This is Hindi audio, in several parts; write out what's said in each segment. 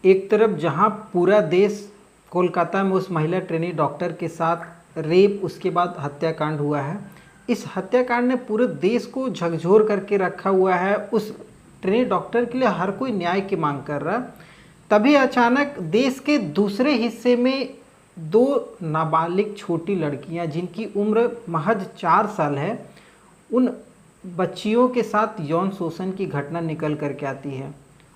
एक तरफ जहां पूरा देश कोलकाता में उस महिला ट्रेनी डॉक्टर के साथ रेप उसके बाद हत्याकांड हुआ है, इस हत्याकांड ने पूरे देश को झकझोर करके रखा हुआ है। उस ट्रेनी डॉक्टर के लिए हर कोई न्याय की मांग कर रहा। तभी अचानक देश के दूसरे हिस्से में दो नाबालिग छोटी लड़कियां जिनकी उम्र महज 4 साल है, उन बच्चियों के साथ यौन शोषण की घटना निकल करके आती है।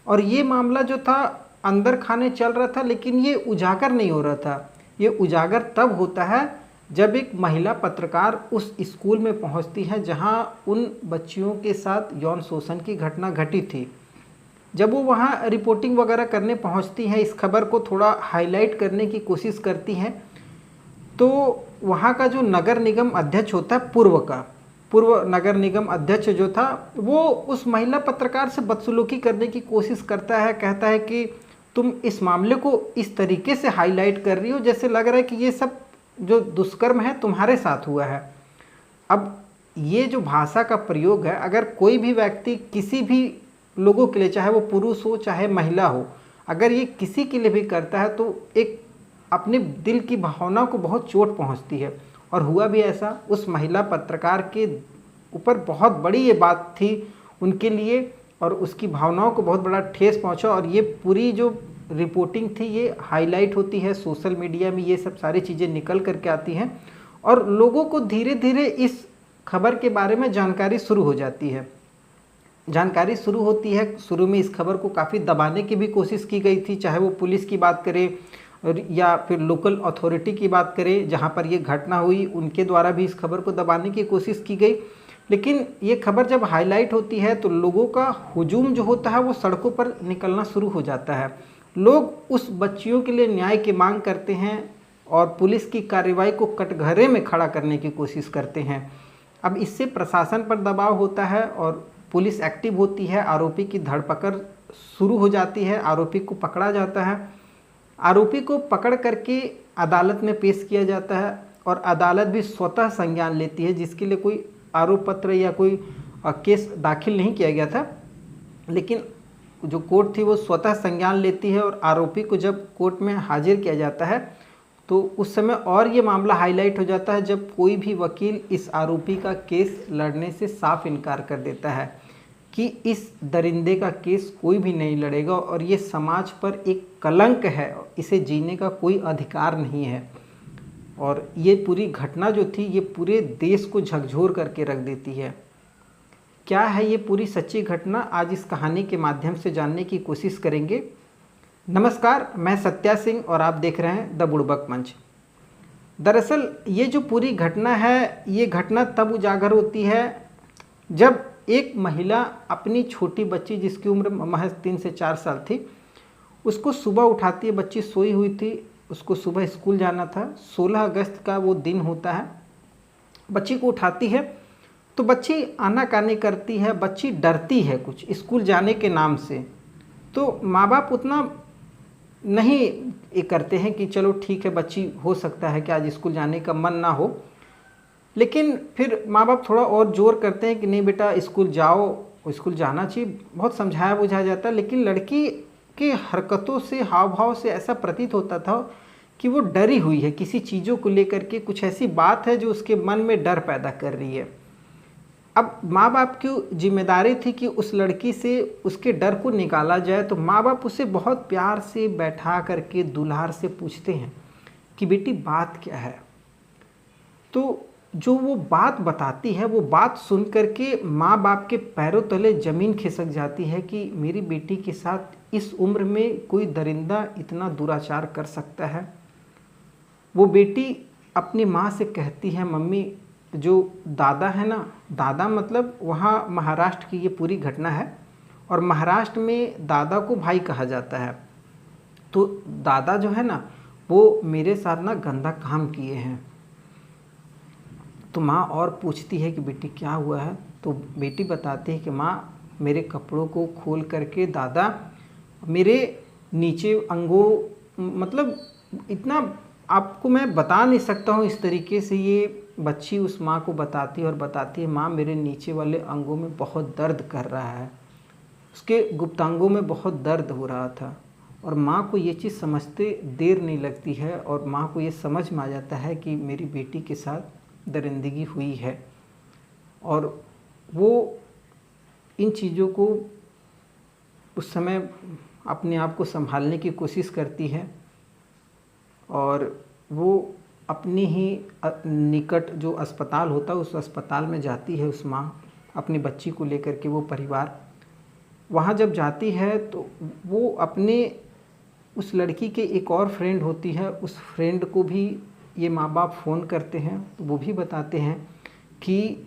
और ये मामला जो था अंदर खाने चल रहा था, लेकिन ये उजागर नहीं हो रहा था। ये उजागर तब होता है जब एक महिला पत्रकार उस स्कूल में पहुंचती है जहां उन बच्चियों के साथ यौन शोषण की घटना घटी थी। जब वो वहाँ रिपोर्टिंग वगैरह करने पहुँचती हैं, इस खबर को थोड़ा हाईलाइट करने की कोशिश करती हैं, तो वहाँ का जो नगर निगम अध्यक्ष होता है, पूर्व नगर निगम अध्यक्ष जो था, वो उस महिला पत्रकार से बदसलूकी करने की कोशिश करता है। कहता है कि तुम इस मामले को इस तरीके से हाईलाइट कर रही हो जैसे लग रहा है कि ये सब जो दुष्कर्म है तुम्हारे साथ हुआ है। अब ये जो भाषा का प्रयोग है, अगर कोई भी व्यक्ति किसी भी लोगों के लिए, चाहे वो पुरुष हो चाहे महिला हो, अगर ये किसी के लिए भी करता है तो एक अपने दिल की भावना को बहुत चोट पहुंचती है। और हुआ भी ऐसा। उस महिला पत्रकार के ऊपर बहुत बड़ी ये बात थी उनके लिए और उसकी भावनाओं को बहुत बड़ा ठेस पहुंचा। और ये पूरी जो रिपोर्टिंग थी ये हाईलाइट होती है सोशल मीडिया में, ये सब सारी चीज़ें निकल करके आती हैं और लोगों को धीरे धीरे इस खबर के बारे में जानकारी शुरू हो जाती है। जानकारी शुरू होती है। शुरू में इस खबर को काफ़ी दबाने की भी कोशिश की गई थी, चाहे वो पुलिस की बात करें या फिर लोकल अथॉरिटी की बात करें जहां पर ये घटना हुई, उनके द्वारा भी इस खबर को दबाने की कोशिश की गई। लेकिन ये खबर जब हाईलाइट होती है तो लोगों का हुजूम जो होता है वो सड़कों पर निकलना शुरू हो जाता है। लोग उस बच्चियों के लिए न्याय की मांग करते हैं और पुलिस की कार्रवाई को कटघरे में खड़ा करने की कोशिश करते हैं। अब इससे प्रशासन पर दबाव होता है और पुलिस एक्टिव होती है, आरोपी की धरपकड़ शुरू हो जाती है, आरोपी को पकड़ा जाता है। आरोपी को पकड़ करके अदालत में पेश किया जाता है और अदालत भी स्वतः संज्ञान लेती है, जिसके लिए कोई आरोप पत्र या कोई केस दाखिल नहीं किया गया था, लेकिन जो कोर्ट थी वो स्वतः संज्ञान लेती है। और आरोपी को जब कोर्ट में हाजिर किया जाता है तो उस समय और ये मामला हाईलाइट हो जाता है जब कोई भी वकील इस आरोपी का केस लड़ने से साफ इनकार कर देता है कि इस दरिंदे का केस कोई भी नहीं लड़ेगा और ये समाज पर एक कलंक है, इसे जीने का कोई अधिकार नहीं है। और ये पूरी घटना जो थी ये पूरे देश को झकझोर करके रख देती है। क्या है ये पूरी सच्ची घटना, आज इस कहानी के माध्यम से जानने की कोशिश करेंगे। नमस्कार, मैं सत्या सिंह और आप देख रहे हैं द बुड़बक मंच। दरअसल ये जो पूरी घटना है, ये घटना तब उजागर होती है जब एक महिला अपनी छोटी बच्ची जिसकी उम्र महज 3 से 4 साल थी, उसको सुबह उठाती है। बच्ची सोई हुई थी, उसको सुबह स्कूल जाना था। 16 अगस्त का वो दिन होता है। बच्ची को उठाती है तो बच्ची आनाकानी करती है, बच्ची डरती है कुछ स्कूल जाने के नाम से। तो माँ बाप उतना नहीं ये करते हैं कि चलो ठीक है, बच्ची हो सकता है कि आज स्कूल जाने का मन ना हो, लेकिन फिर माँ बाप थोड़ा और जोर करते हैं कि नहीं बेटा स्कूल जाओ, स्कूल जाना चाहिए। बहुत समझाया बुझाया जाता है, लेकिन लड़की के हरकतों से, हाव भाव से ऐसा प्रतीत होता था कि वो डरी हुई है किसी चीज़ों को लेकर के, कुछ ऐसी बात है जो उसके मन में डर पैदा कर रही है। अब माँ बाप की जिम्मेदारी थी कि उस लड़की से उसके डर को निकाला जाए। तो माँ बाप उसे बहुत प्यार से बैठा करके दुलार से पूछते हैं कि बेटी बात क्या है। तो जो वो बात बताती है, वो बात सुन करके माँ बाप के पैरों तले ज़मीन खिसक जाती है कि मेरी बेटी के साथ इस उम्र में कोई दरिंदा इतना दुराचार कर सकता है। वो बेटी अपनी माँ से कहती है, मम्मी जो दादा है ना, दादा मतलब वहाँ महाराष्ट्र की ये पूरी घटना है और महाराष्ट्र में दादा को भाई कहा जाता है। तो दादा जो है ना वो मेरे साथ ना गंदा काम किए हैं। तो माँ और पूछती है कि बेटी क्या हुआ है। तो बेटी बताती है कि माँ मेरे कपड़ों को खोल करके दादा मेरे नीचे अंगों, मतलब इतना आपको मैं बता नहीं सकता हूँ इस तरीके से ये बच्ची उस माँ को बताती है और बताती है माँ मेरे नीचे वाले अंगों में बहुत दर्द कर रहा है, उसके गुप्तांगों में बहुत दर्द हो रहा था और माँ को ये चीज़ समझते देर नहीं लगती है और माँ को ये समझ में आ जाता है कि मेरी बेटी के साथ दरिंदगी हुई है, और वो इन चीज़ों को उस समय अपने आप को संभालने की कोशिश करती है, और वो अपनी ही निकट जो अस्पताल होता है उस अस्पताल में जाती है। उस माँ अपनी बच्ची को लेकर के, वो परिवार वहाँ जब जाती है तो वो अपने उस लड़की के एक और फ्रेंड होती है, उस फ्रेंड को भी ये माँ बाप फ़ोन करते हैं, तो वो भी बताते हैं कि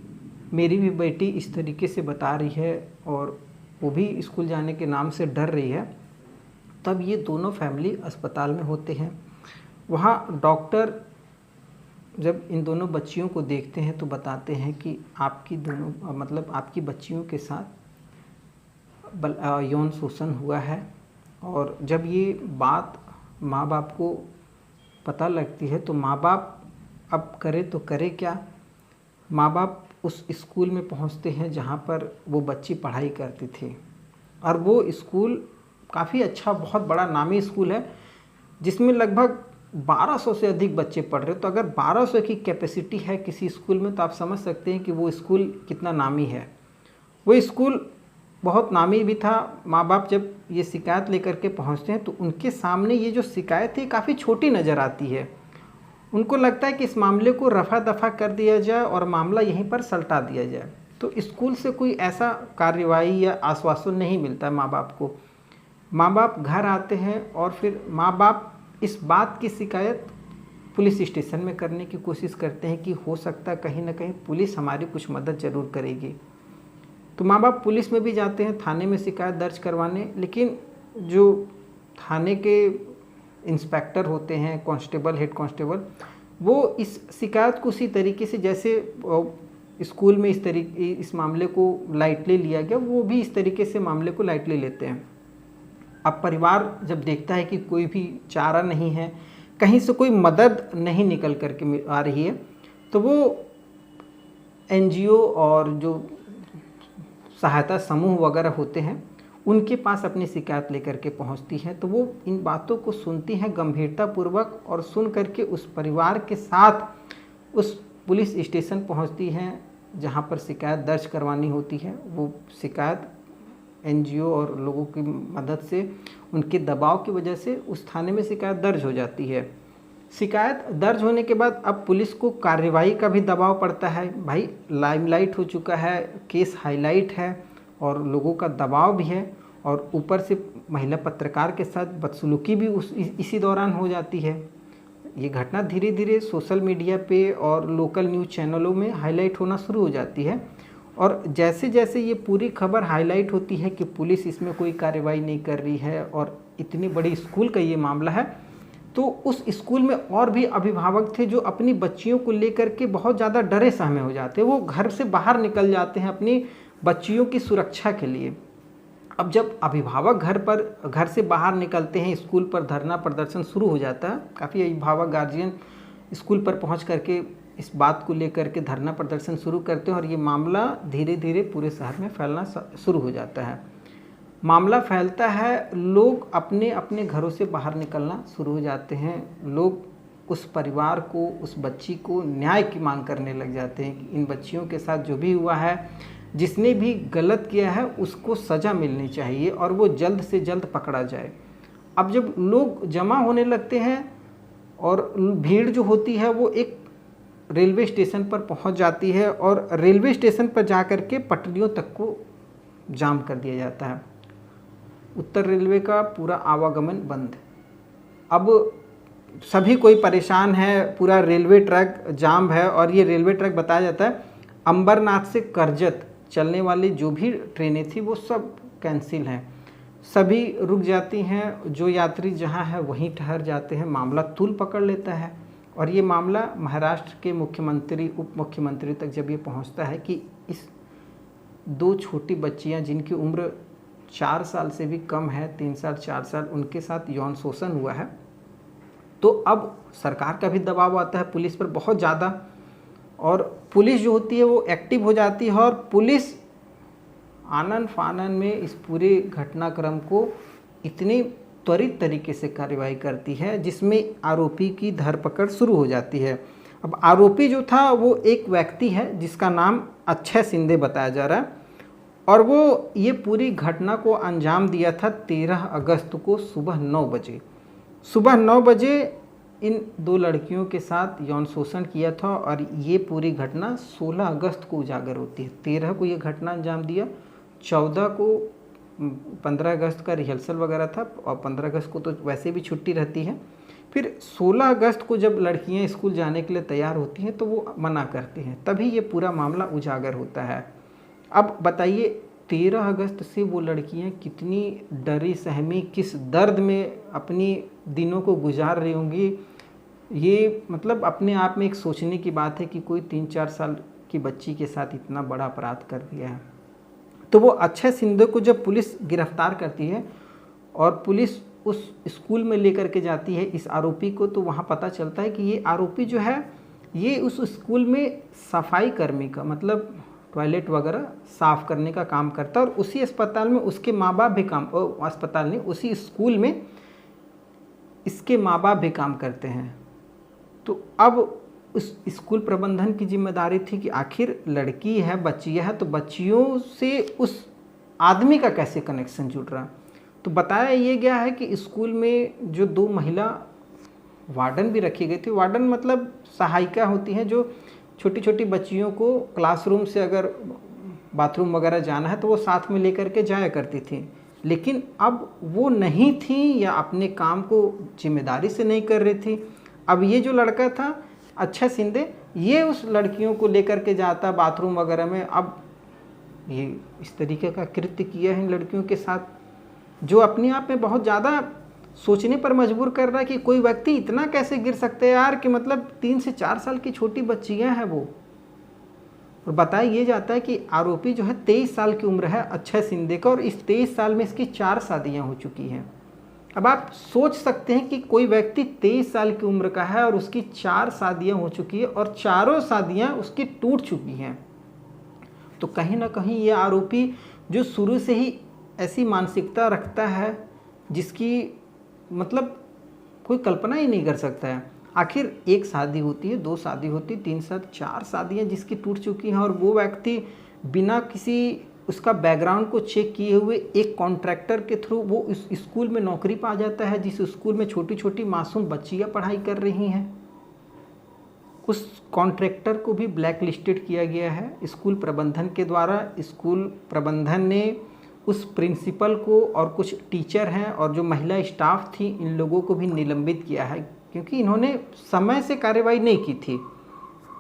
मेरी भी बेटी इस तरीके से बता रही है और वो भी स्कूल जाने के नाम से डर रही है। तब ये दोनों फैमिली अस्पताल में होते हैं। वहाँ डॉक्टर जब इन दोनों बच्चियों को देखते हैं तो बताते हैं कि आपकी दोनों मतलब आपकी बच्चियों के साथ यौन शोषण हुआ है। और जब ये बात माँ बाप को पता लगती है तो माँ बाप अब करे तो करे क्या। माँ बाप उस स्कूल में पहुँचते हैं जहाँ पर वो बच्ची पढ़ाई करती थी, और वो स्कूल काफ़ी अच्छा, बहुत बड़ा नामी स्कूल है जिसमें लगभग 1200 से अधिक बच्चे पढ़ रहे। तो अगर 1200 की कैपेसिटी है किसी स्कूल में तो आप समझ सकते हैं कि वो स्कूल कितना नामी है। वो स्कूल बहुत नामी भी था। माँ बाप जब ये शिकायत लेकर के पहुँचते हैं तो उनके सामने ये जो शिकायत है काफ़ी छोटी नज़र आती है। उनको लगता है कि इस मामले को रफा दफा कर दिया जाए और मामला यहीं पर सलटा दिया जाए। तो स्कूल से कोई ऐसा कार्रवाई या आश्वासन नहीं मिलता माँ बाप को। माँ बाप घर आते हैं और फिर माँ बाप इस बात की शिकायत पुलिस स्टेशन में करने की कोशिश करते हैं कि हो सकता है कहीं ना कहीं पुलिस हमारी कुछ मदद ज़रूर करेगी। तो माँ बाप पुलिस में भी जाते हैं थाने में शिकायत दर्ज करवाने, लेकिन जो थाने के इंस्पेक्टर होते हैं, कांस्टेबल, हेड कांस्टेबल, वो इस शिकायत को उसी तरीके से जैसे स्कूल में इस मामले को लाइटली लिया गया, वो भी इस तरीके से मामले को लाइटली लेते हैं। अब परिवार जब देखता है कि कोई भी चारा नहीं है, कहीं से कोई मदद नहीं निकल करके आ रही है, तो वो एनजीओ और जो सहायता समूह वगैरह होते हैं उनके पास अपनी शिकायत लेकर के पहुंचती है। तो वो इन बातों को सुनती हैं गंभीरतापूर्वक और सुन करके उस परिवार के साथ उस पुलिस स्टेशन पहुंचती हैं जहां पर शिकायत दर्ज करवानी होती है। वो शिकायत एनजीओ और लोगों की मदद से, उनके दबाव की वजह से उस थाने में शिकायत दर्ज हो जाती है। शिकायत दर्ज होने के बाद अब पुलिस को कार्रवाई का भी दबाव पड़ता है। भाई लाइमलाइट हो चुका है, केस हाईलाइट है और लोगों का दबाव भी है, और ऊपर से महिला पत्रकार के साथ बदसलूकी भी इसी दौरान हो जाती है। ये घटना धीरे धीरे सोशल मीडिया पे और लोकल न्यूज़ चैनलों में हाईलाइट होना शुरू हो जाती है, और जैसे जैसे ये पूरी खबर हाईलाइट होती है कि पुलिस इसमें कोई कार्रवाई नहीं कर रही है और इतनी बड़ी स्कूल का ये मामला है, तो उस स्कूल में और भी अभिभावक थे जो अपनी बच्चियों को लेकर के बहुत ज़्यादा डरे सहमे हो जाते हैं। वो घर से बाहर निकल जाते हैं अपनी बच्चियों की सुरक्षा के लिए। अब जब अभिभावक घर से बाहर निकलते हैं, स्कूल पर धरना प्रदर्शन शुरू हो जाता है। काफ़ी अभिभावक गार्जियन स्कूल पर पहुंच करके इस बात को लेकर के धरना प्रदर्शन शुरू करते हैं और ये मामला धीरे धीरे पूरे शहर में फैलना शुरू हो जाता है। मामला फैलता है, लोग अपने अपने घरों से बाहर निकलना शुरू हो जाते हैं। लोग उस परिवार को, उस बच्ची को न्याय की मांग करने लग जाते हैं कि इन बच्चियों के साथ जो भी हुआ है, जिसने भी गलत किया है उसको सज़ा मिलनी चाहिए और वो जल्द से जल्द पकड़ा जाए। अब जब लोग जमा होने लगते हैं और भीड़ जो होती है वो एक रेलवे स्टेशन पर पहुंच जाती है और रेलवे स्टेशन पर जाकर के पटरियों तक को जाम कर दिया जाता है। उत्तर रेलवे का पूरा आवागमन बंद। अब सभी कोई परेशान है, पूरा रेलवे ट्रैक जाम है और ये रेलवे ट्रैक बताया जाता है अंबरनाथ से करजत चलने वाली जो भी ट्रेनें थी वो सब कैंसिल हैं, सभी रुक जाती हैं। जो यात्री जहां है वहीं ठहर जाते हैं। मामला तूल पकड़ लेता है और ये मामला महाराष्ट्र के मुख्यमंत्री, उप मुख्यमंत्री तक जब ये पहुंचता है कि इस दो छोटी बच्चियां जिनकी उम्र 4 साल से भी कम है, 3 साल 4 साल, उनके साथ यौन शोषण हुआ है, तो अब सरकार का भी दबाव आता है पुलिस पर बहुत ज़्यादा, और पुलिस जो होती है वो एक्टिव हो जाती है और पुलिस आनन फानन में इस पूरे घटनाक्रम को इतनी त्वरित तरीके से कार्रवाई करती है, जिसमें आरोपी की धरपकड़ शुरू हो जाती है। अब आरोपी जो था वो एक व्यक्ति है जिसका नाम अक्षय शिंदे बताया जा रहा है, और वो ये पूरी घटना को अंजाम दिया था 13 अगस्त को सुबह 9 बजे। सुबह 9 बजे इन 2 लड़कियों के साथ यौन शोषण किया था, और ये पूरी घटना 16 अगस्त को उजागर होती है। 13 को ये घटना अंजाम दिया, 14 को 15 अगस्त का रिहर्सल वगैरह था, और 15 अगस्त को तो वैसे भी छुट्टी रहती है। फिर 16 अगस्त को जब लड़कियां स्कूल जाने के लिए तैयार होती हैं तो वो मना करती हैं, तभी ये पूरा मामला उजागर होता है। अब बताइए 13 अगस्त से वो लड़कियां कितनी डरी सहमी, किस दर्द में अपनी दिनों को गुजार रही होंगी। ये मतलब अपने आप में एक सोचने की बात है कि कोई 3-4 साल की बच्ची के साथ इतना बड़ा अपराध कर दिया है। तो वो अक्षय शिंदे को जब पुलिस गिरफ्तार करती है और पुलिस उस स्कूल में लेकर के जाती है इस आरोपी को, तो वहाँ पता चलता है कि ये आरोपी जो है ये उस स्कूल में सफाई कर्मी का, मतलब टॉयलेट वगैरह साफ़ करने का काम करता है, और उसी अस्पताल में उसके माँ बाप भी काम, अस्पताल नहीं, उसी स्कूल में इसके माँ बाप भी काम करते हैं। तो अब उस स्कूल प्रबंधन की जिम्मेदारी थी कि आखिर लड़की है, बच्चियाँ है, तो बच्चियों से उस आदमी का कैसे कनेक्शन जुड़ रहा। तो बताया ये गया है कि स्कूल में जो 2 महिला वार्डन भी रखी गई थी। वार्डन मतलब सहायिका होती हैं जो छोटी छोटी बच्चियों को क्लासरूम से अगर बाथरूम वगैरह जाना है तो वो साथ में लेकर के जाया करती थी, लेकिन अब वो नहीं थी या अपने काम को जिम्मेदारी से नहीं कर रही थी। अब ये जो लड़का था अक्षय शिंदे, ये उस लड़कियों को लेकर के जाता बाथरूम वगैरह में। अब ये इस तरीके का कृत्य किया है इन लड़कियों के साथ, जो अपने आप में बहुत ज़्यादा सोचने पर मजबूर कर रहा है कि कोई व्यक्ति इतना कैसे गिर सकते हैं यार, कि मतलब 3 से 4 साल की छोटी बच्चियां हैं वो। और बताया ये जाता है कि आरोपी जो है 23 साल की उम्र है अक्षय शिंदे का, और इस 23 साल में इसकी 4 शादियां हो चुकी हैं। अब आप सोच सकते हैं कि कोई व्यक्ति 23 साल की उम्र का है और उसकी 4 शादियां हो चुकी है, और चारों शादियां उसकी टूट चुकी हैं। तो कहीं ना कहीं ये आरोपी जो शुरू से ही ऐसी मानसिकता रखता है जिसकी मतलब कोई कल्पना ही नहीं कर सकता है। आखिर 1 शादी होती है, 2 शादी होती है, 3 शादी, 4 शादियाँ जिसकी टूट चुकी हैं, और वो व्यक्ति बिना किसी उसका बैकग्राउंड को चेक किए हुए एक कॉन्ट्रैक्टर के थ्रू वो इस स्कूल में नौकरी पा जाता है, जिस स्कूल में छोटी छोटी मासूम बच्चियाँ पढ़ाई कर रही हैं। उस कॉन्ट्रैक्टर को भी ब्लैक लिस्टेड किया गया है स्कूल प्रबंधन के द्वारा। स्कूल प्रबंधन ने उस प्रिंसिपल को और कुछ टीचर हैं और जो महिला स्टाफ थी इन लोगों को भी निलंबित किया है, क्योंकि इन्होंने समय से कार्रवाई नहीं की थी।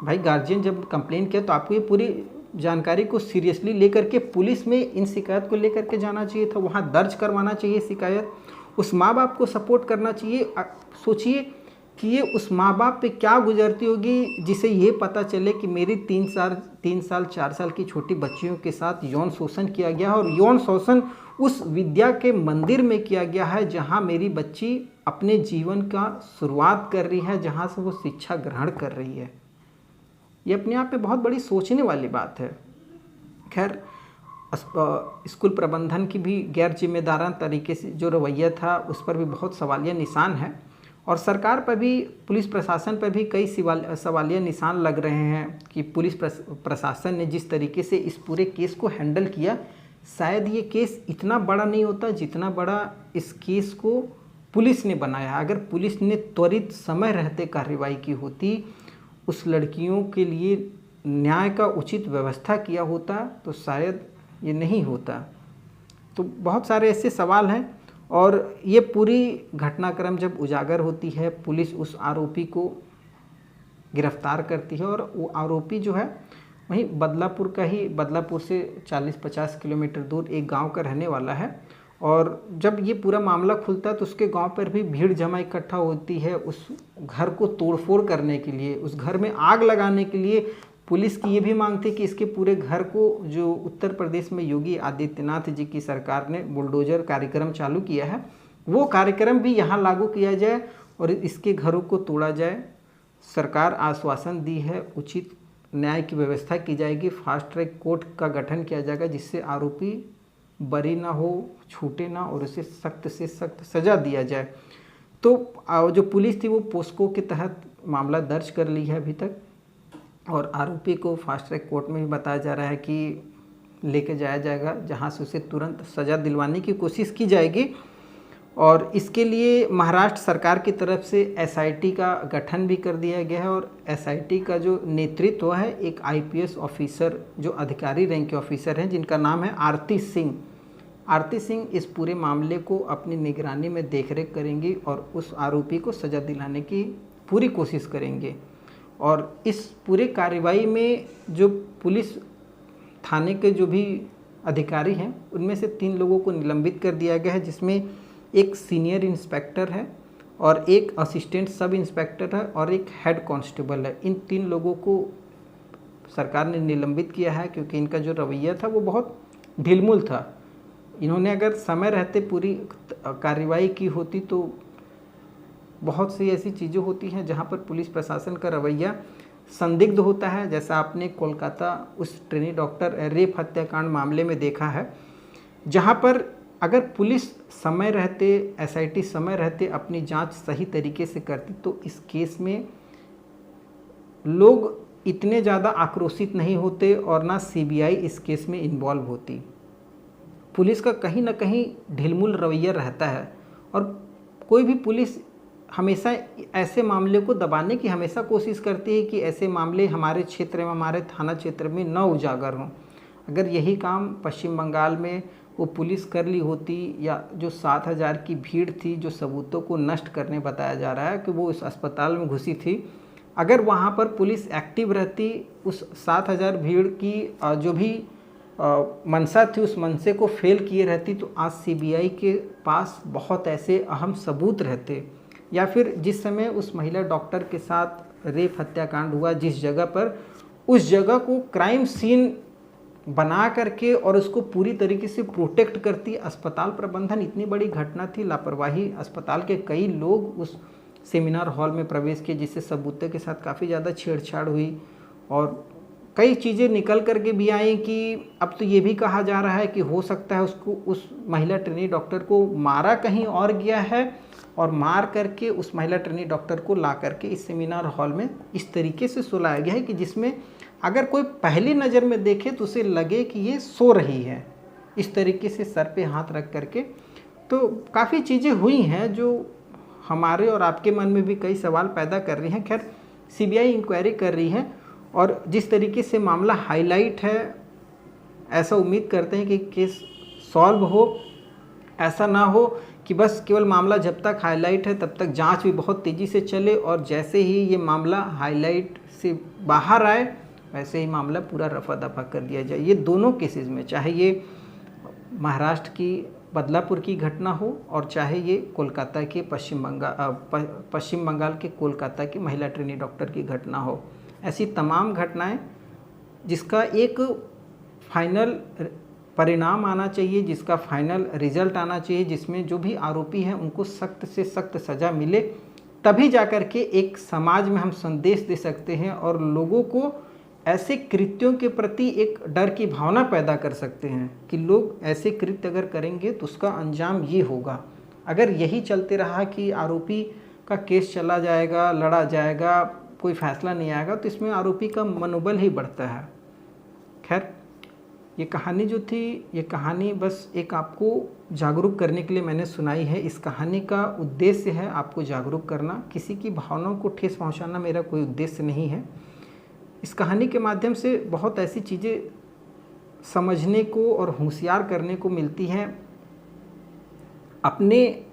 भाई गार्जियन जब कंप्लेन किया तो आपको ये पूरी जानकारी को सीरियसली लेकर के पुलिस में इन शिकायत को लेकर के जाना चाहिए था, वहाँ दर्ज करवाना चाहिए शिकायत, उस माँ बाप को सपोर्ट करना चाहिए। सोचिए कि ये उस माँ बाप पे क्या गुजरती होगी जिसे ये पता चले कि मेरी 3 साल 4 साल की छोटी बच्चियों के साथ यौन शोषण किया गया है, और यौन शोषण उस विद्या के मंदिर में किया गया है जहाँ मेरी बच्ची अपने जीवन का शुरुआत कर रही है, जहाँ से वो शिक्षा ग्रहण कर रही है। ये अपने आप में बहुत बड़ी सोचने वाली बात है। खैर स्कूल प्रबंधन की भी गैर जिम्मेदाराना तरीके से जो रवैया था उस पर भी बहुत सवालिया निशान है, और सरकार पर भी, पुलिस प्रशासन पर भी कई सवालिया निशान लग रहे हैं कि पुलिस प्रशासन ने जिस तरीके से इस पूरे केस को हैंडल किया, शायद ये केस इतना बड़ा नहीं होता जितना बड़ा इस केस को पुलिस ने बनाया। अगर पुलिस ने त्वरित समय रहते कार्रवाई की होती, उस लड़कियों के लिए न्याय का उचित व्यवस्था किया होता, तो शायद ये नहीं होता। तो बहुत सारे ऐसे सवाल हैं, और ये पूरी घटनाक्रम जब उजागर होती है, पुलिस उस आरोपी को गिरफ्तार करती है, और वो आरोपी जो है वहीं बदलापुर का ही, बदलापुर से 40-50 किलोमीटर दूर एक गांव का रहने वाला है। और जब ये पूरा मामला खुलता है तो उसके गांव पर भी भीड़ जमा इकट्ठा होती है उस घर को तोड़फोड़ करने के लिए, उस घर में आग लगाने के लिए। पुलिस की ये भी मांग थी कि इसके पूरे घर को, जो उत्तर प्रदेश में योगी आदित्यनाथ जी की सरकार ने बुलडोजर कार्यक्रम चालू किया है, वो कार्यक्रम भी यहाँ लागू किया जाए और इसके घरों को तोड़ा जाए। सरकार आश्वासन दी है, उचित न्याय की व्यवस्था की जाएगी, फास्ट ट्रैक कोर्ट का गठन किया जाएगा जिससे आरोपी बरी ना हो, छूटे ना और उसे सख्त से सख्त सज़ा दिया जाए। तो जो पुलिस थी वो पोस्को के तहत मामला दर्ज कर ली है अभी तक, और आरोपी को फास्ट ट्रैक कोर्ट में भी बताया जा रहा है कि लेके जाया जाएगा, जहां से उसे तुरंत सज़ा दिलवाने की कोशिश की जाएगी। और इसके लिए महाराष्ट्र सरकार की तरफ से एसआईटी का गठन भी कर दिया गया है, और एसआईटी का जो नेतृत्व है एक आईपीएस ऑफिसर, जो अधिकारी रैंक के ऑफिसर हैं, जिनका नाम है आरती सिंह। आरती सिंह इस पूरे मामले को अपनी निगरानी में देखरेख करेंगी और उस आरोपी को सज़ा दिलाने की पूरी कोशिश करेंगे। और इस पूरे कार्रवाई में जो पुलिस थाने के जो भी अधिकारी हैं उनमें से 3 लोगों को निलंबित कर दिया गया है, जिसमें एक सीनियर इंस्पेक्टर है और एक असिस्टेंट सब इंस्पेक्टर है और एक हेड कांस्टेबल है। इन 3 लोगों को सरकार ने निलंबित किया है क्योंकि इनका जो रवैया था वो बहुत ढिलमुल था। इन्होंने अगर समय रहते पूरी कार्रवाई की होती तो बहुत सी ऐसी चीज़ें होती हैं जहां पर पुलिस प्रशासन का रवैया संदिग्ध होता है, जैसा आपने कोलकाता उस ट्रेनी डॉक्टर रेप हत्याकांड मामले में देखा है, जहां पर अगर पुलिस समय रहते, एसआईटी समय रहते अपनी जांच सही तरीके से करती तो इस केस में लोग इतने ज़्यादा आक्रोशित नहीं होते और ना सीबीआई इस केस में इन्वॉल्व होती। पुलिस का कहीं ना कहीं ढिलमुल रवैया रहता है और कोई भी पुलिस हमेशा ऐसे मामले को दबाने की हमेशा कोशिश करती है कि ऐसे मामले हमारे क्षेत्र में, हमारे थाना क्षेत्र में न उजागर हों। अगर यही काम पश्चिम बंगाल में वो पुलिस कर ली होती, या जो 7,000 की भीड़ थी जो सबूतों को नष्ट करने बताया जा रहा है कि वो इस अस्पताल में घुसी थी, अगर वहाँ पर पुलिस एक्टिव रहती, उस 7,000 भीड़ की जो भी मंशा थी उस मनसे को फेल किए रहती, तो आज सीबीआई के पास बहुत ऐसे अहम सबूत रहते। या फिर जिस समय उस महिला डॉक्टर के साथ रेप हत्याकांड हुआ जिस जगह पर, उस जगह को क्राइम सीन बना करके और उसको पूरी तरीके से प्रोटेक्ट करती अस्पताल प्रबंधन। इतनी बड़ी घटना थी, लापरवाही, अस्पताल के कई लोग उस सेमिनार हॉल में प्रवेश किए जिससे सबूतों के साथ काफ़ी ज़्यादा छेड़छाड़ हुई और कई चीज़ें निकल करके भी आई कि अब तो ये भी कहा जा रहा है कि हो सकता है उसको, उस महिला ट्रेनी डॉक्टर को मारा कहीं और गया है और मार करके उस महिला ट्रेनी डॉक्टर को ला करके इस सेमिनार हॉल में इस तरीके से सुलाया गया है कि जिसमें अगर कोई पहली नज़र में देखे तो उसे लगे कि ये सो रही है, इस तरीके से सर पे हाथ रख करके। तो काफ़ी चीज़ें हुई हैं जो हमारे और आपके मन में भी कई सवाल पैदा कर रही हैं। खैर, सीबीआई इंक्वायरी कर रही है और जिस तरीके से मामला हाईलाइट है, ऐसा उम्मीद करते हैं कि केस सॉल्व हो। ऐसा ना हो कि बस केवल मामला जब तक हाईलाइट है तब तक जांच भी बहुत तेज़ी से चले और जैसे ही ये मामला हाईलाइट से बाहर आए वैसे ही मामला पूरा रफा दफा कर दिया जाए। ये दोनों केसेस में, चाहे ये महाराष्ट्र की बदलापुर की घटना हो और चाहे ये कोलकाता के पश्चिम बंगाल के कोलकाता की महिला ट्रेनी डॉक्टर की घटना हो, ऐसी तमाम घटनाएं जिसका एक फाइनल परिणाम आना चाहिए, जिसका फाइनल रिजल्ट आना चाहिए, जिसमें जो भी आरोपी हैं उनको सख्त से सख्त सज़ा मिले, तभी जाकर के एक समाज में हम संदेश दे सकते हैं और लोगों को ऐसे कृत्यों के प्रति एक डर की भावना पैदा कर सकते हैं कि लोग ऐसे कृत्य अगर करेंगे तो उसका अंजाम ये होगा। अगर यही चलते रहा कि आरोपी का केस चला जाएगा, लड़ा जाएगा, कोई फैसला नहीं आएगा, तो इसमें आरोपी का मनोबल ही बढ़ता है। खैर, ये कहानी जो थी, ये कहानी बस एक आपको जागरूक करने के लिए मैंने सुनाई है। इस कहानी का उद्देश्य है आपको जागरूक करना, किसी की भावनाओं को ठेस पहुंचाना मेरा कोई उद्देश्य नहीं है। इस कहानी के माध्यम से बहुत ऐसी चीज़ें समझने को और होशियार करने को मिलती हैं। अपने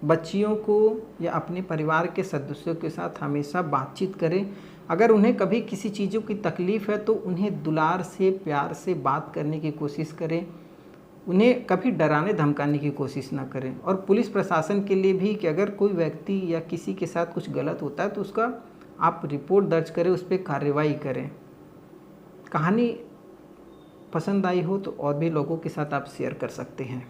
बच्चियों को या अपने परिवार के सदस्यों के साथ हमेशा बातचीत करें। अगर उन्हें कभी किसी चीज़ों की तकलीफ़ है तो उन्हें दुलार से, प्यार से बात करने की कोशिश करें। उन्हें कभी डराने धमकाने की कोशिश ना करें। और पुलिस प्रशासन के लिए भी कि अगर कोई व्यक्ति या किसी के साथ कुछ गलत होता है तो उसका आप रिपोर्ट दर्ज करें, उस पर कार्रवाई करें। कहानी पसंद आई हो तो और भी लोगों के साथ आप शेयर कर सकते हैं।